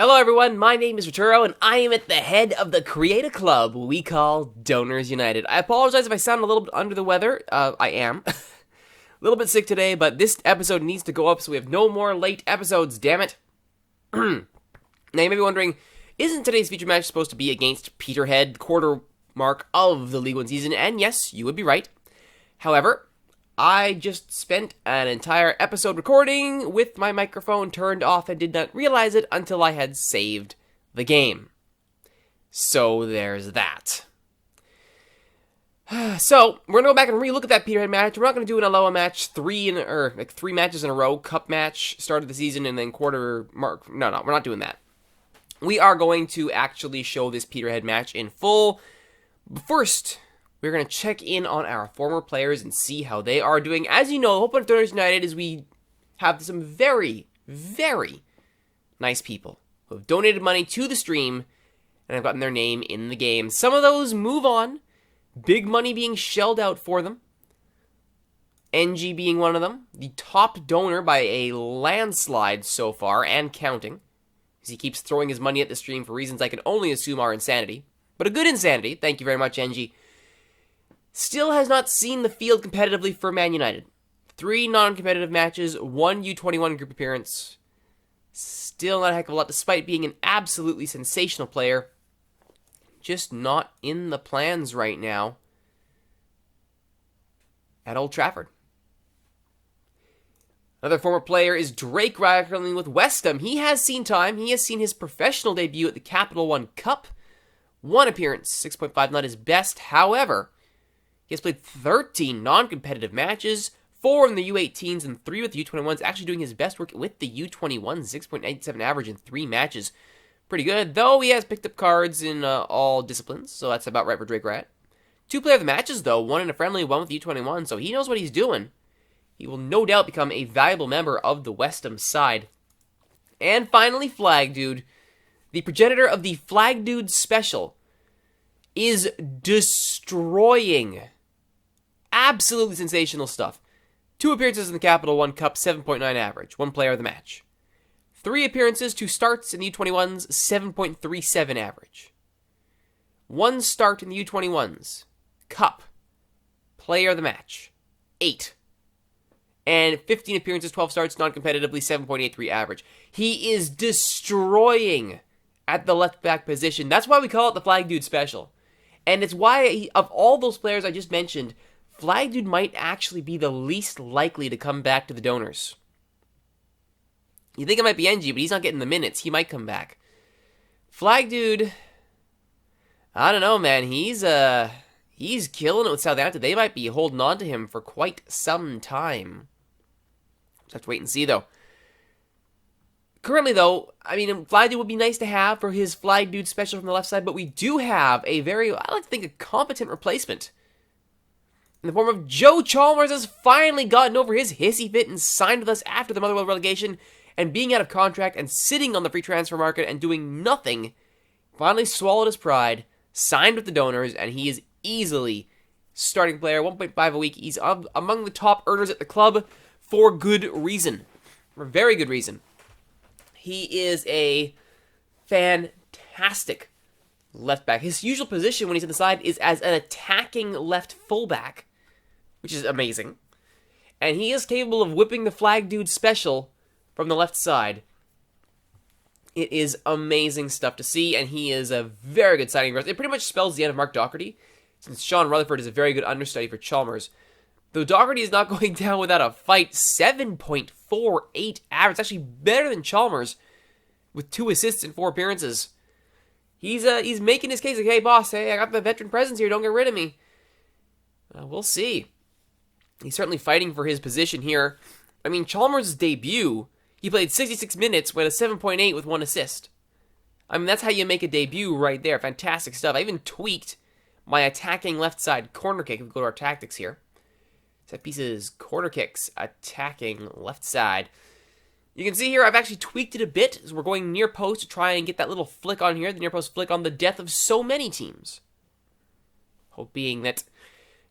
Hello everyone, my name is Rituro, and I am at the head of the creative club we call Donors United. I apologize if I sound a little bit under the weather. I am. A little bit sick today, but this episode needs to go up so we have no more late episodes, damn it. Now you may be wondering, isn't today's feature match supposed to be against Peterhead, quarter mark of the League One season? And yes, you would be right. However, I just spent an entire episode recording with my microphone turned off and did not realize it until I had saved the game. So there's that. So, we're going to go back and relook at that Peterhead match. We're not going to do an Aloha match, three matches in a row, cup match, start of the season, and then quarter mark. No, we're not doing that. We are going to actually show this Peterhead match in full. But first, we're going to check in on our former players and see how they are doing. As you know, the whole point of Donors United is we have some very, very nice people who have donated money to the stream and have gotten their name in the game. Some of those move on. Big money being shelled out for them. NG being one of them. The top donor by a landslide so far and counting. Because he keeps throwing his money at the stream for reasons I can only assume are insanity. But a good insanity. Thank you very much, NG. Still has not seen the field competitively for Man United. 3 non-competitive matches, 1 U21 group appearance. Still not a heck of a lot, despite being an absolutely sensational player. Just not in the plans right now at Old Trafford. Another former player is Drake, currently with West Ham. He has seen time. He has seen his professional debut at the Capital One Cup. 1 appearance, 6.5, not his best. However, he has played 13 non-competitive matches, 4 in the U18s and 3 with the U21s, actually doing his best work with the U21s, 6.87 average in 3 matches. Pretty good, though he has picked up cards in all disciplines, so that's about right for Drake Rat. 2 player of the matches, though, 1 in a friendly, 1 with the U21, so he knows what he's doing. He will no doubt become a valuable member of the West Ham side. And finally, Flag Dude, the progenitor of the Flag Dude special, is destroying. Absolutely sensational stuff. 2 appearances in the Capital One Cup, 7.9 average. 1 player of the match. 3 appearances, 2 starts in the U21s, 7.37 average. 1 start in the U21s. Cup. Player of the match. 8. And 15 appearances, 12 starts, non-competitively, 7.83 average. He is destroying at the left back position. That's why we call it the Flag Dude special. And it's why, of all those players I just mentioned, Flag Dude might actually be the least likely to come back to the donors. You think it might be NG, but he's not getting the minutes. He might come back. Flag Dude, I don't know, man. He's killing it with Southampton. They might be holding on to him for quite some time. Just have to wait and see, though. Currently, though, I mean, Flag Dude would be nice to have for his Flag Dude special from the left side, but we do have a very, I like to think, a competent replacement. In the form of Joe Chalmers has finally gotten over his hissy fit and signed with us after the Motherwell relegation, and being out of contract and sitting on the free transfer market and doing nothing, finally swallowed his pride, signed with the donors, and he is easily starting player, 1.5 a week. He's among the top earners at the club for good reason. For very good reason. He is a fantastic left back. His usual position when he's on the side is as an attacking left fullback, which is amazing. And he is capable of whipping the Flag Dude special from the left side. It is amazing stuff to see, and he is a very good signing for us. It pretty much spells the end of Mark Doherty, since Sean Rutherford is a very good understudy for Chalmers. Though Doherty is not going down without a fight, 7.48 average. It's actually better than Chalmers, with 2 assists and 4 appearances. He's making his case like, hey boss, hey, I got the veteran presence here, don't get rid of me. We'll see. He's certainly fighting for his position here. I mean, Chalmers' debut, he played 66 minutes with a 7.8 with 1 assist. I mean, that's how you make a debut right there. Fantastic stuff. I even tweaked my attacking left side corner kick. If we go to our tactics here. Set pieces, corner kicks, attacking left side. You can see here, I've actually tweaked it a bit. So we're going near post to try and get that little flick on here. The near post flick on the death of so many teams. Hope being that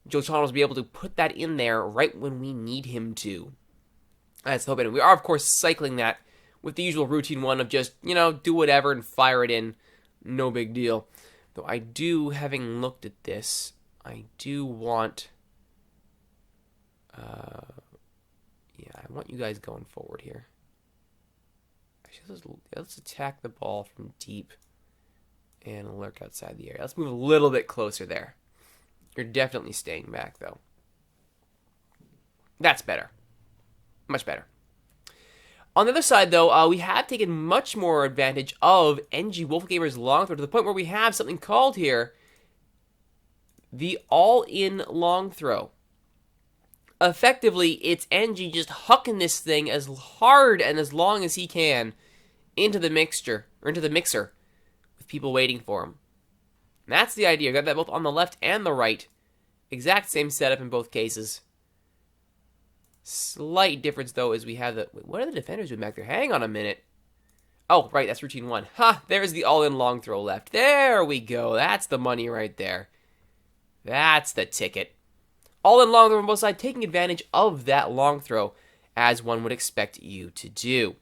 Joe Chalmers will be able to put that in there right when we need him to. That's hoping. We are, of course, cycling that with the usual routine one of just, do whatever and fire it in. No big deal. Though I do, having looked at this, I do want... I want you guys going forward here. Actually, let's attack the ball from deep and lurk outside the area. Let's move a little bit closer there. You're definitely staying back, though. That's better. Much better. On the other side, though, we have taken much more advantage of NG Wolfgamer's long throw to the point where we have something called here the all-in long throw. Effectively, it's NG just hucking this thing as hard and as long as he can into the mixer, with people waiting for him. And that's the idea. Got that both on the left and the right. Exact same setup in both cases. Slight difference, though, is we have the... Wait, what are the defenders doing back there? Hang on a minute. Oh, right, that's routine one. There's the all-in long throw left. There we go. That's the money right there. That's the ticket. All-in long throw on both sides, taking advantage of that long throw, as one would expect you to do.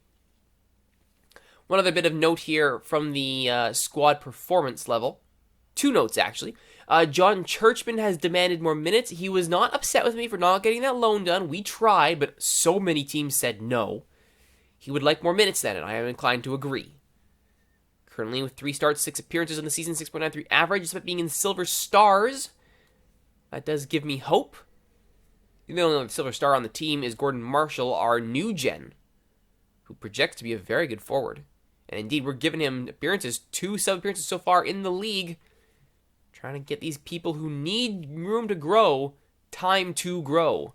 One other bit of note here from the squad performance level. 2 notes, actually. John Churchman has demanded more minutes. He was not upset with me for not getting that loan done. We tried, but so many teams said no. He would like more minutes then, and I am inclined to agree. Currently with 3 starts, 6 appearances on the season, 6.93 average, despite being in Silver Stars. That does give me hope. The only other Silver Star on the team is Gordon Marshall, our new gen, who projects to be a very good forward. And indeed, we're giving him appearances, 2 sub-appearances so far in the league. Trying to get these people who need room to grow, time to grow.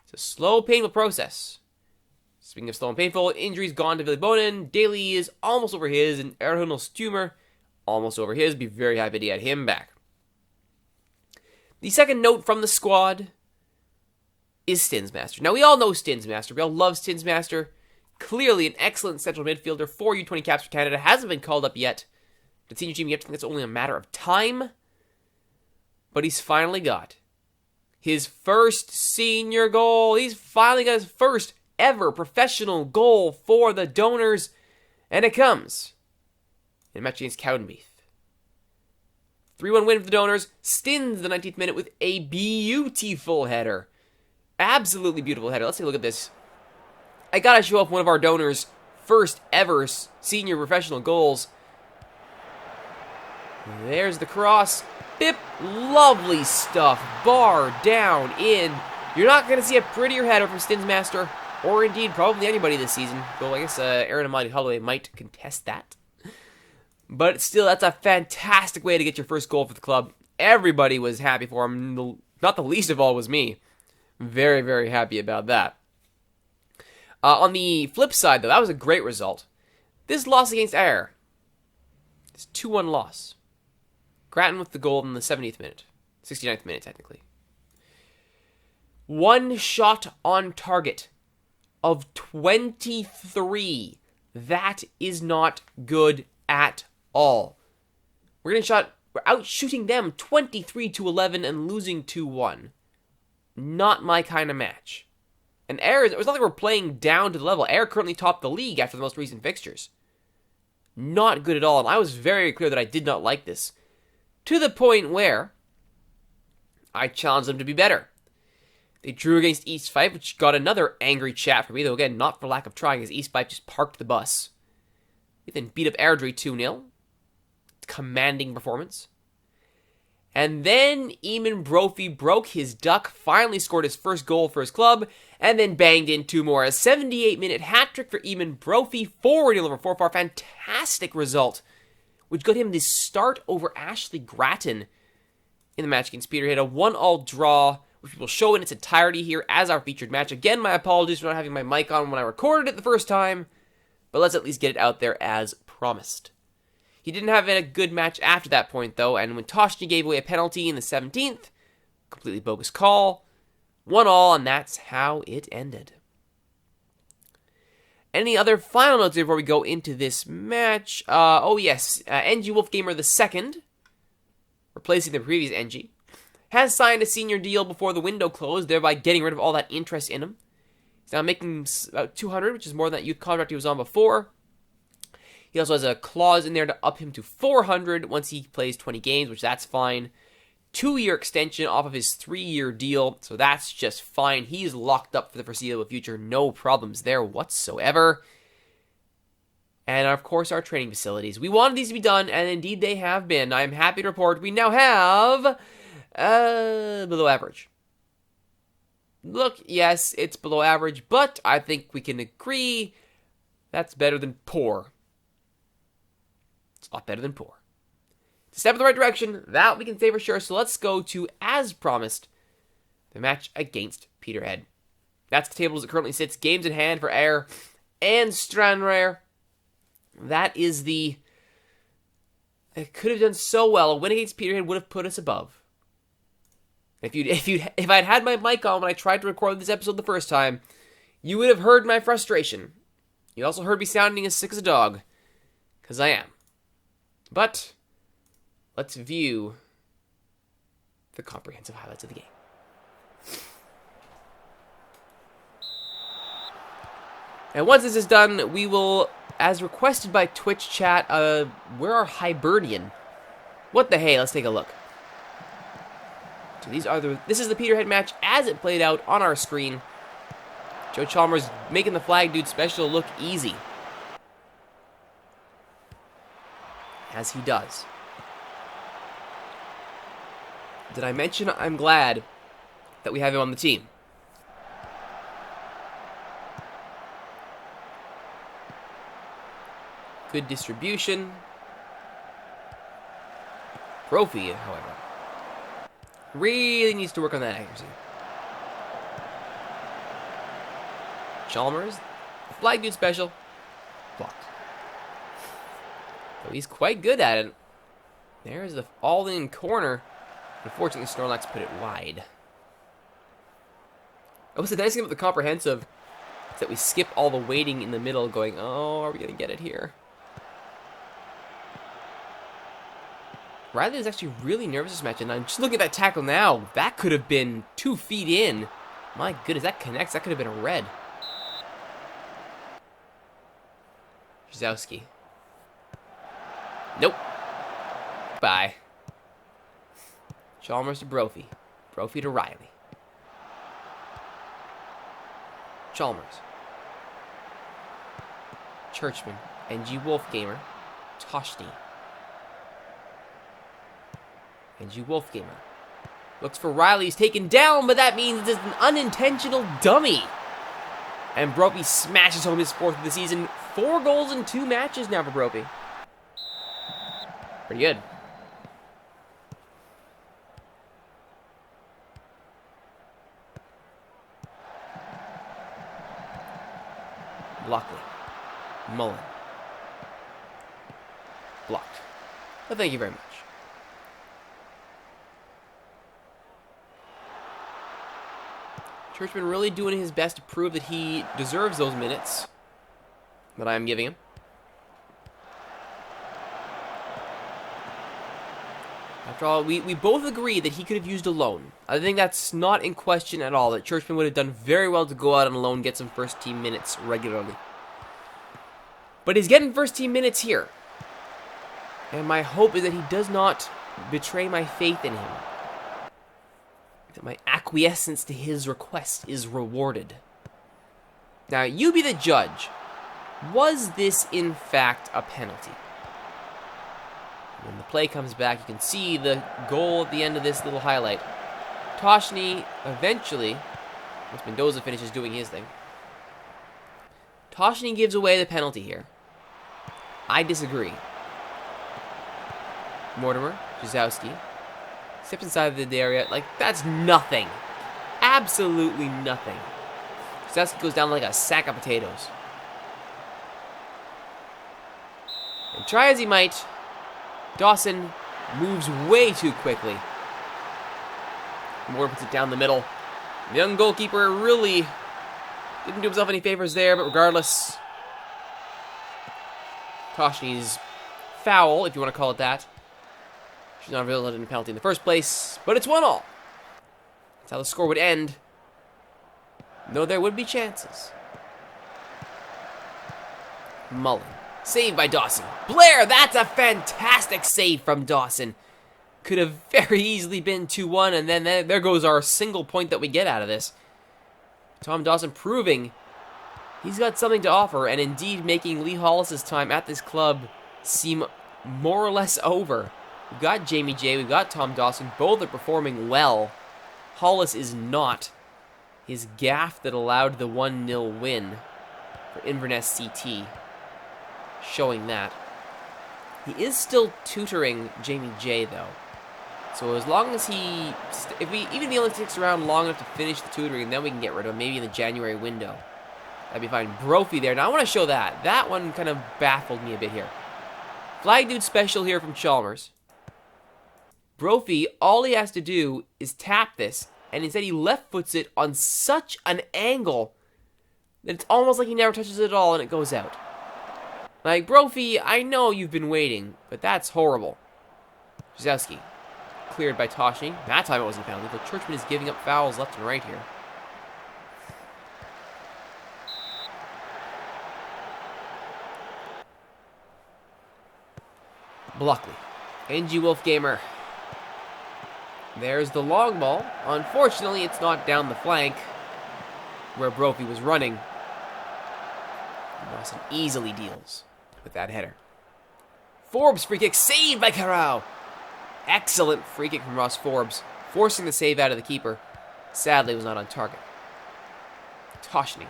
It's a slow, painful process. Speaking of slow and painful, injuries gone to Billy Bonin. Daly is almost over his, and Erhunel Stumer almost over his. Be very happy to get him back. The second note from the squad is Stinsmaster. Now, we all know Stinsmaster. We all love Stinsmaster. Clearly an excellent central midfielder. 4 U20 caps for Canada. Hasn't been called up yet. The senior team, you have to think it's only a matter of time. But he's finally got his first senior goal. He's finally got his first ever professional goal for the Donors. And it comes in a match against Cowdenbeath. 3-1 win for the Donors. Stins the 19th minute with a beautiful header. Absolutely beautiful header. Let's take a look at this. I gotta show off one of our Donors' first ever senior professional goals. There's the cross. Bip. Lovely stuff. Bar down in. You're not going to see a prettier header from Stinsmaster, or indeed probably anybody this season. Though I guess Aaron Amadi Holloway might contest that. But still, that's a fantastic way to get your first goal for the club. Everybody was happy for him. Not the least of all was me. Very, very happy about that. On the flip side, though, that was a great result. This loss against Ayr. It's 2-1 loss. Grattan with the goal in the 70th minute. 69th minute, technically. 1 shot on target of 23. That is not good at all. We're out shooting them 23-11 and losing 2-1. Not my kind of match. And Ayr, it was not like we're playing down to the level. Ayr currently topped the league after the most recent fixtures. Not good at all, and I was very clear that I did not like this. To the point where I challenged them to be better. They drew against East Fife, which got another angry chat from me, though again, not for lack of trying, as East Fife just parked the bus. We then beat up Airdrie 2-0. Commanding performance. And then Eamon Brophy broke his duck, finally scored his first goal for his club, and then banged in 2 more. A 78-minute hat-trick for Eamon Brophy, 4-0 over Forfar. Fantastic result, which got him the start over Ashley Grattan in the match against Peterhead. A 1-1 draw, which we will show in its entirety here as our featured match. Again, my apologies for not having my mic on when I recorded it the first time, but let's at least get it out there as promised. He didn't have a good match after that point, though, and when Toshny gave away a penalty in the 17th, completely bogus call, 1-1, and that's how it ended. Any other final notes before we go into this match? NG Wolfgamer II, replacing the previous NG, has signed a senior deal before the window closed, thereby getting rid of all that interest in him. He's now making about 200, which is more than that youth contract he was on before. He also has a clause in there to up him to 400 once he plays 20 games, which that's fine. 2-year extension off of his 3-year deal, so that's just fine. He's locked up for the foreseeable future. No problems there whatsoever. And, of course, our training facilities. We wanted these to be done, and indeed they have been. I'm happy to report we now have below average. Look, yes, it's below average, but I think we can agree that's better than poor. It's a lot better than poor. It's a step in the right direction, that we can say for sure. So let's go to, as promised, the match against Peterhead. That's the table as it currently sits. Games in hand for Ayr and Stranraer. That is the... It could have done so well. A win against Peterhead would have put us above. If I'd had my mic on when I tried to record this episode the first time, you would have heard my frustration. You also heard me sounding as sick as a dog. Because I am. But, let's view the comprehensive highlights of the game. And once this is done, we will, as requested by Twitch chat, where are Hibernian? What the hey, let's take a look. So this is the Peterhead match as it played out on our screen. Joe Chalmers making the flag dude special look easy. As he does. Did I mention I'm glad that we have him on the team? Good distribution. Brophy, however, really needs to work on that accuracy. Chalmers, flag dude special, blocked. So he's quite good at it. There's the all-in corner. Unfortunately, Snorlax put it wide. Oh, so the nice thing about the comprehensive is that we skip all the waiting in the middle going, oh, are we going to get it here? Riley is actually really nervous this match, and I'm just looking at that tackle now. That could have been 2 feet in. My goodness, that connects. That could have been a red. Zowski. Nope. Bye. Chalmers to Brophy. Brophy to Riley. Chalmers. Churchman. NG Wolfgamer. Toshny. NG Wolfgamer. Looks for Riley. He's taken down, but that means it's an unintentional dummy. And Brophy smashes home his 4th of the season. 4 goals in 2 matches now for Brophy. Pretty good. Lockley. Mullen. Blocked. Well, thank you very much. Churchman really doing his best to prove that he deserves those minutes that I am giving him. After all, we both agree that he could have used a loan. I think that's not in question at all, that Churchman would have done very well to go out on a loan, get some first-team minutes regularly. But he's getting first-team minutes here. And my hope is that he does not betray my faith in him. That my acquiescence to his request is rewarded. Now, you be the judge. Was this, in fact, a penalty? When the play comes back, you can see the goal at the end of this little highlight. Toshny eventually, once Mendoza finishes doing his thing, Toshny gives away the penalty here. I disagree. Mortimer, Jazowski, steps inside the area. Like, that's nothing. Absolutely nothing. Jazowski goes down like a sack of potatoes. And try as he might, Dawson moves way too quickly. Moore puts it down the middle. The young goalkeeper really didn't do himself any favors there, but regardless, Toshny's foul, if you want to call it that. She's not really in a penalty in the first place, but it's 1-1. That's how the score would end. Though there would be chances. Mullen. Saved by Dawson. Blair, that's a fantastic save from Dawson. Could have very easily been 2-1, and then there goes our single point that we get out of this. Tom Dawson proving he's got something to offer, and indeed making Lee Hollis' time at this club seem more or less over. We've got Jamie J, we've got Tom Dawson, both are performing well. Hollis is not. His gaffe that allowed the 1-0 win for Inverness CT, showing that. He is still tutoring Jamie J, though. So as long as he, even if he only sticks around long enough to finish the tutoring, and then we can get rid of him, maybe in the January window. That'd be fine. Brophy there. Now I want to show that. That one kind of baffled me a bit here. Flag dude special here from Chalmers. Brophy, all he has to do is tap this, and instead he left foots it on such an angle that it's almost like he never touches it at all and it goes out. Like, Brophy, I know you've been waiting, but that's horrible. Jezowski. Cleared by Toshny. That time it wasn't a penalty, but Churchman is giving up fouls left and right here. Bluckley. NG Wolfgamer. There's the long ball. Unfortunately, it's not down the flank where Brophy was running. Dawson easily deals with that header. Forbes free kick saved by Carrao. Excellent free kick from Ross Forbes, forcing the save out of the keeper. Sadly, it was not on target. Toshny.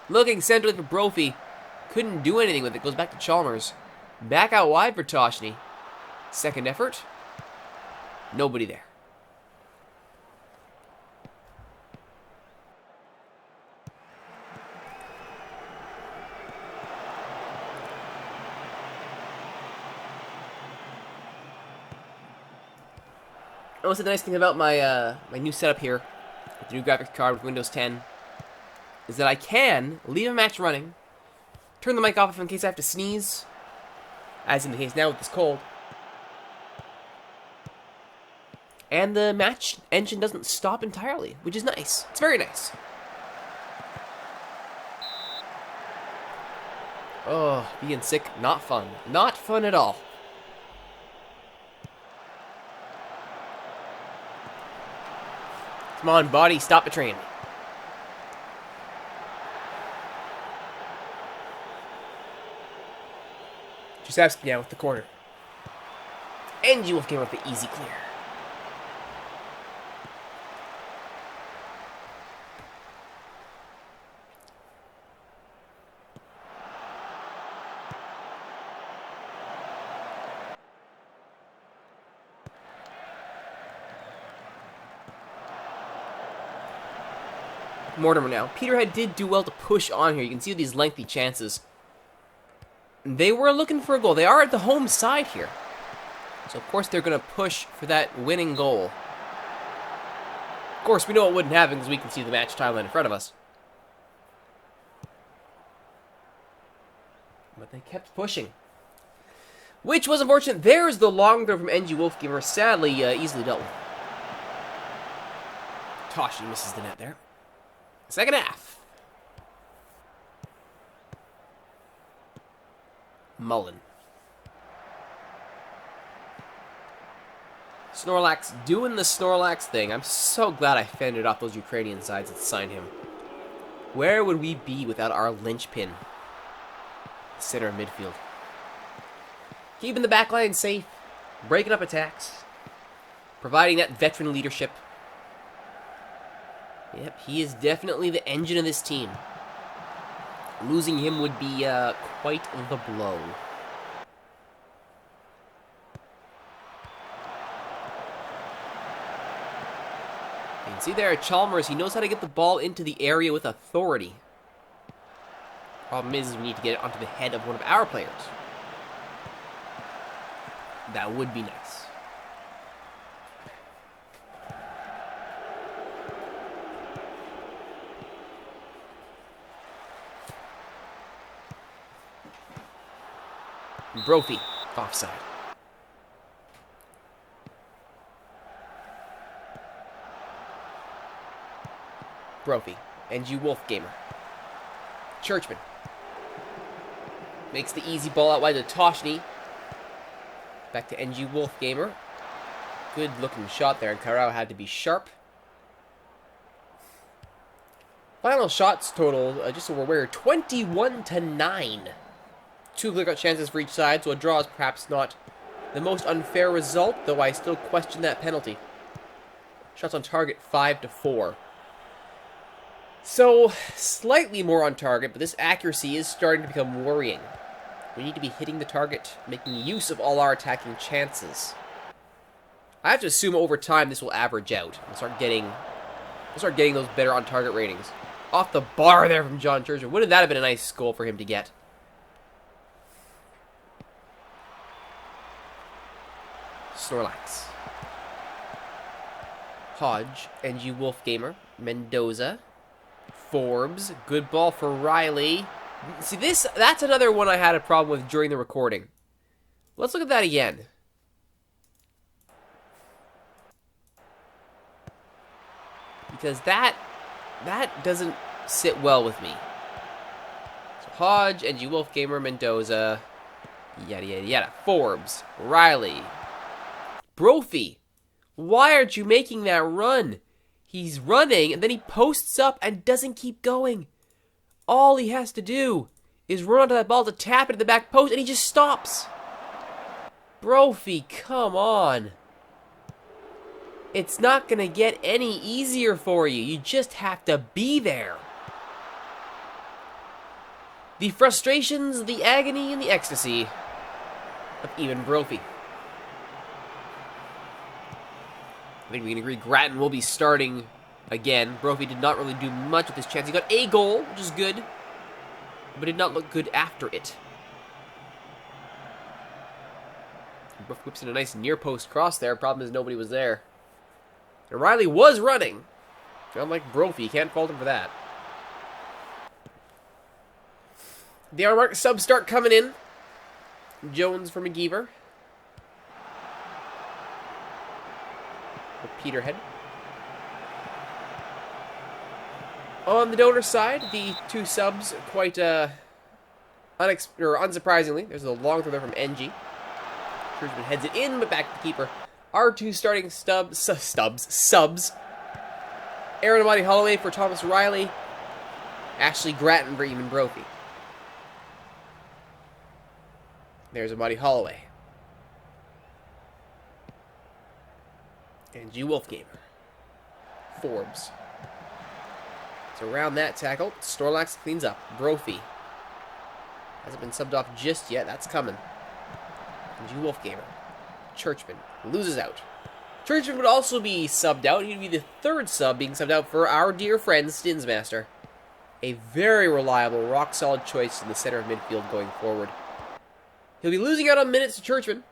Looking centrally for Brophy. Couldn't do anything with it. Goes back to Chalmers. Back out wide for Toshny. Second effort. Nobody there. What's the nice thing about my my new setup here, with the new graphics card with Windows 10, is that I can leave a match running, turn the mic off in case I have to sneeze, as in the case now with this cold, and the match engine doesn't stop entirely, which is nice. It's very nice. Oh, being sick, not fun. Not fun at all. Come on, body, stop betraying me. Jezowski now with the corner. And you will came with the easy clear. Mortimer now. Peterhead did do well to push on here. You can see these lengthy chances. They were looking for a goal. They are at the home side here. So, of course, they're going to push for that winning goal. Of course, we know it wouldn't happen because we can see the match timeline in front of us. But they kept pushing. Which was unfortunate. There's the long throw from NG Wolfgamer. Sadly, easily dealt with. Toshi misses the net there. Second half. Mullen. Snorlax doing the Snorlax thing. I'm so glad I fended off those Ukrainian sides and signed him. Where would we be without our linchpin? Center of midfield. Keeping the backline safe. Breaking up attacks. Providing that veteran leadership. Yep, he is definitely the engine of this team. Losing him would be quite the blow. You can see there at Chalmers, he knows how to get the ball into the area with authority. Problem is we need to get it onto the head of one of our players. That would be nice. Brophy, offside. Brophy. NG Wolfgamer. Churchman. Makes the easy ball out wide to Toshny. Back to NG Wolfgamer. Good looking shot there, and Carrao had to be sharp. Final shots total, just so we're aware, 21-9. 2 clear-cut chances for each side, so a draw is perhaps not the most unfair result, though I still question that penalty. Shots on target, 5-4. So, slightly more on target, but this accuracy is starting to become worrying. We need to be hitting the target, making use of all our attacking chances. I have to assume over time this will average out and start getting those better on target ratings. Off the bar there from John Churchman. Wouldn't that have been a nice goal for him to get? Snorlax. Hodge, NG Wolfgamer, Mendoza, Forbes, good ball for Riley. See, that's another one I had a problem with during the recording. Let's look at that again. Because that doesn't sit well with me. So Hodge, NG Wolfgamer, Mendoza, yada yada yada. Forbes, Riley, Brophy. Why aren't you making that run? He's running, and then he posts up and doesn't keep going. All he has to do is run onto that ball to tap it at the back post, and he just stops. Brophy, come on. It's not going to get any easier for you. You just have to be there. The frustrations, the agony, and the ecstasy of even Brophy. I think we can agree Grattan will be starting again. Brophy did not really do much with this chance. He got a goal, which is good, but did not look good after it. Brophy whips in a nice near-post cross there. Problem is nobody was there. And Riley was running. Unlike Brophy, you can't fault him for that. The R-Mark subs start coming in. Jones for McGeever. Peterhead. On the donor side, the 2 subs quite unsurprisingly. There's a long throw there from NG. Churchman heads it in, but back to the keeper. Our 2 starting subs. Aaron Amati Holloway for Thomas Riley. Ashley Grattan for Eamon Brophy. There's Amati Holloway. And G. Wolfgamer. Forbes. So around that tackle, Snorlax cleans up. Brophy. Hasn't been subbed off just yet. That's coming. And G. Wolfgamer. Churchman. Loses out. Churchman would also be subbed out. He'd be the 3rd sub being subbed out for our dear friend Stinsmaster. A very reliable, rock-solid choice in the center of midfield going forward. He'll be losing out on minutes to Churchman.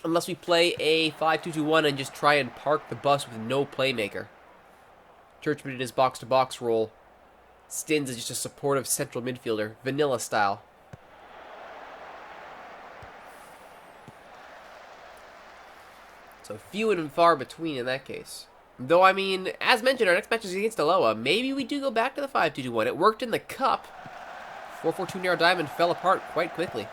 Unless we play a 5-2-2-1 and just try and park the bus with no playmaker. Churchman in his box-to-box role. Stins is just a supportive central midfielder, vanilla style. So few and far between in that case. Though, I mean, as mentioned, our next match is against Aloha. Maybe we do go back to the 5-2-2-1. It worked in the Cup. 4-4-2 narrow diamond fell apart quite quickly.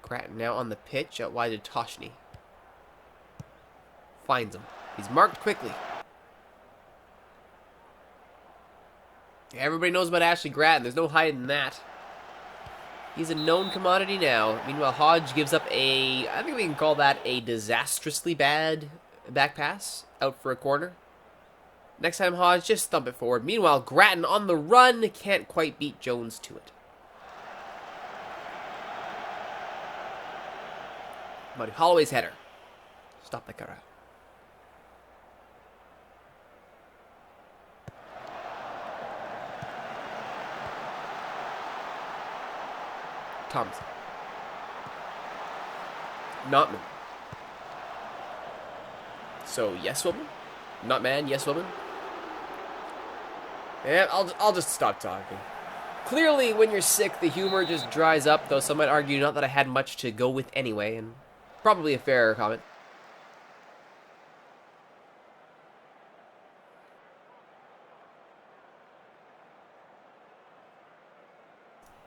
Grattan now on the pitch, out wide to Toshny. Finds him. He's marked quickly. Everybody knows about Ashley Grattan. There's no hiding that. He's a known commodity now. Meanwhile, Hodge gives up I think we can call that a disastrously bad back pass out for a corner. Next time, Hodge, just thump it forward. Meanwhile, Grattan on the run can't quite beat Jones to it. Buddy Holloway's header. Stop that guy. Thompson. Notman. So, yes, woman? Not man, yes, woman? Yeah, I'll just stop talking. Clearly, when you're sick, the humor just dries up, though some might argue not that I had much to go with anyway, and probably a fair comment.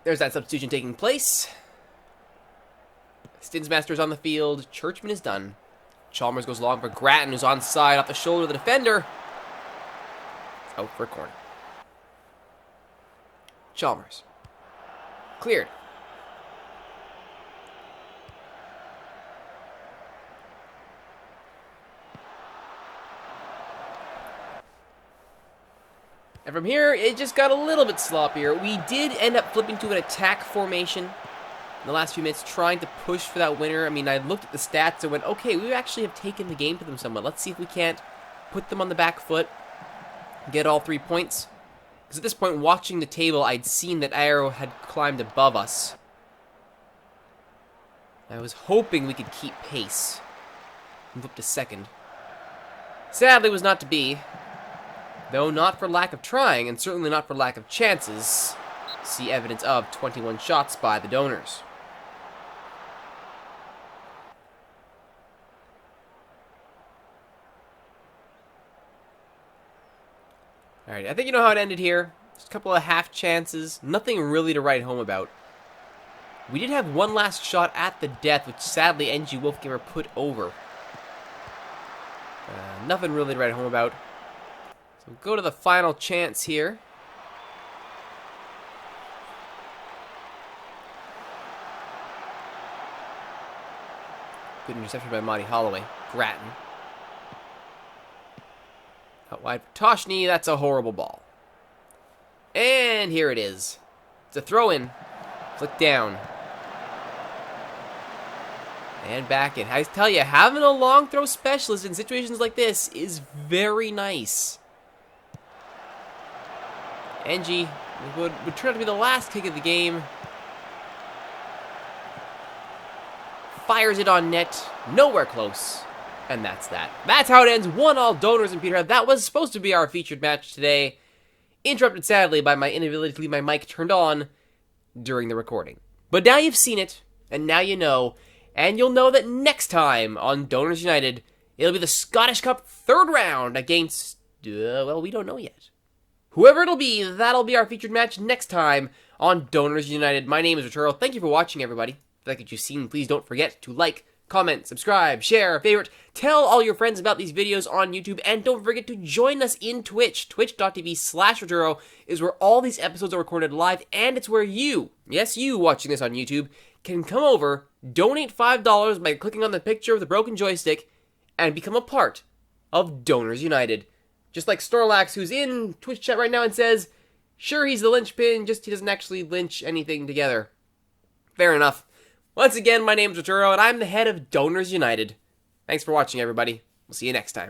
There's that substitution taking place. Stinsmaster is on the field. Churchman is done. Chalmers goes long for Grattan, who's onside off the shoulder of the defender. Out for a corner. Chalmers. Cleared. And from here, it just got a little bit sloppier. We did end up flipping to an attack formation in the last few minutes, trying to push for that winner. I mean, I looked at the stats and went, okay, we actually have taken the game to them somewhat. Let's see if we can't put them on the back foot, get all 3 points. Because at this point, watching the table, I'd seen that Arrow had climbed above us. I was hoping we could keep pace. Move up to second. Sadly, was not to be. Though not for lack of trying, and certainly not for lack of chances. See evidence of 21 shots by the Donors. Alright, I think you know how it ended here. Just a couple of half chances. Nothing really to write home about. We did have one last shot at the death, which sadly NG Wolfgamer put over. Nothing really to write home about. So we'll go to the final chance here. Good interception by Monty Holloway. Grattan. Out wide for Toshny. That's a horrible ball. And here it is. It's a throw-in. Flick down. And back in. I tell you, having a long throw specialist in situations like this is very nice. NG would turn out to be the last kick of the game. Fires it on net. Nowhere close. And that's that. That's how it ends. 1-1 Donors and Peterhead. That was supposed to be our featured match today. Interrupted, sadly, by my inability to leave my mic turned on during the recording. But now you've seen it, and now you know, and you'll know that next time on Donors United, it'll be the Scottish Cup third round against, well, we don't know yet. Whoever it'll be, that'll be our featured match next time on Donors United. My name is Rituro. Thank you for watching, everybody. If you like what you've seen, please don't forget to like, comment, subscribe, share, favorite, tell all your friends about these videos on YouTube, and don't forget to join us in Twitch. Twitch.tv/Rituro is where all these episodes are recorded live, and it's where you, yes, you watching this on YouTube, can come over, donate $5 by clicking on the picture of the broken joystick, and become a part of Donors United. Just like Snorlax, who's in Twitch chat right now and says, sure, he's the linchpin, just he doesn't actually lynch anything together. Fair enough. Once again, my name is Rituro, and I'm the head of Donors United. Thanks for watching, everybody. We'll see you next time.